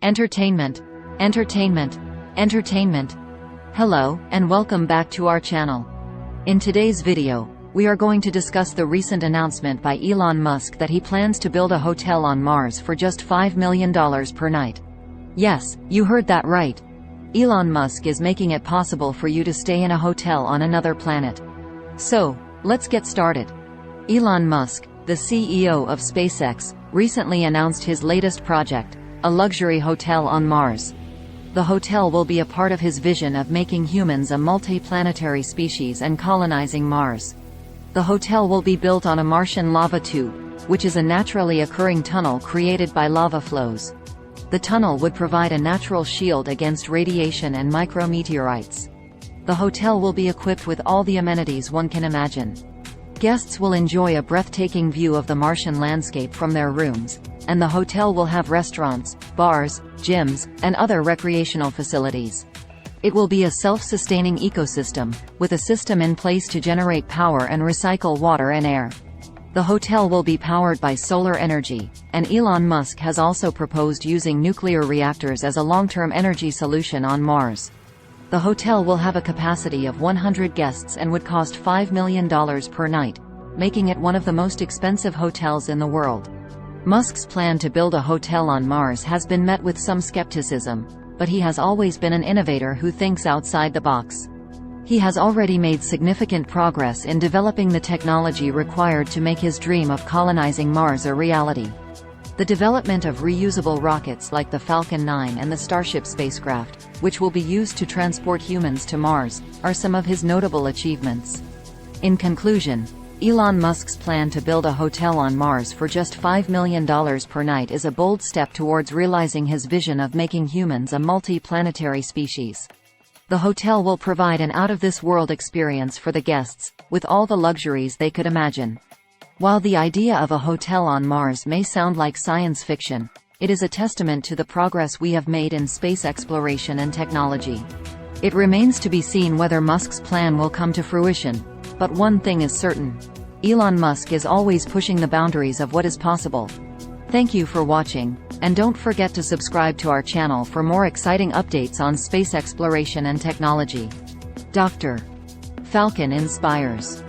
Entertainment, entertainment, entertainment. Hello, and welcome back to our channel. In today's video, we are going to discuss the recent announcement by Elon Musk that he plans to build a hotel on Mars for just $5 million per night. Yes, you heard that right. Elon Musk is making it possible for you to stay in a hotel on another planet. So, let's get started. Elon Musk, the CEO of SpaceX, recently announced his latest project, a luxury hotel on Mars. The hotel will be a part of his vision of making humans a multi-planetary species and colonizing Mars. The hotel will be built on a Martian lava tube, which is a naturally occurring tunnel created by lava flows. The tunnel would provide a natural shield against radiation and micrometeorites. The hotel will be equipped with all the amenities one can imagine. Guests will enjoy a breathtaking view of the Martian landscape from their rooms, and the hotel will have restaurants, bars, gyms, and other recreational facilities. It will be a self-sustaining ecosystem, with a system in place to generate power and recycle water and air. The hotel will be powered by solar energy, and Elon Musk has also proposed using nuclear reactors as a long-term energy solution on Mars. The hotel will have a capacity of 100 guests and would cost $5 million per night, making it one of the most expensive hotels in the world. Musk's plan to build a hotel on Mars has been met with some skepticism, but he has always been an innovator who thinks outside the box. He has already made significant progress in developing the technology required to make his dream of colonizing Mars a reality. The development of reusable rockets like the Falcon 9 and the Starship spacecraft, which will be used to transport humans to Mars, are some of his notable achievements. In conclusion, Elon Musk's plan to build a hotel on Mars for just $5 million per night is a bold step towards realizing his vision of making humans a multi-planetary species. The hotel will provide an out-of-this-world experience for the guests, with all the luxuries they could imagine. While the idea of a hotel on Mars may sound like science fiction, it is a testament to the progress we have made in space exploration and technology. It remains to be seen whether Musk's plan will come to fruition, but one thing is certain: Elon Musk is always pushing the boundaries of what is possible. Thank you for watching, and don't forget to subscribe to our channel for more exciting updates on space exploration and technology. Dr. Falcon inspires.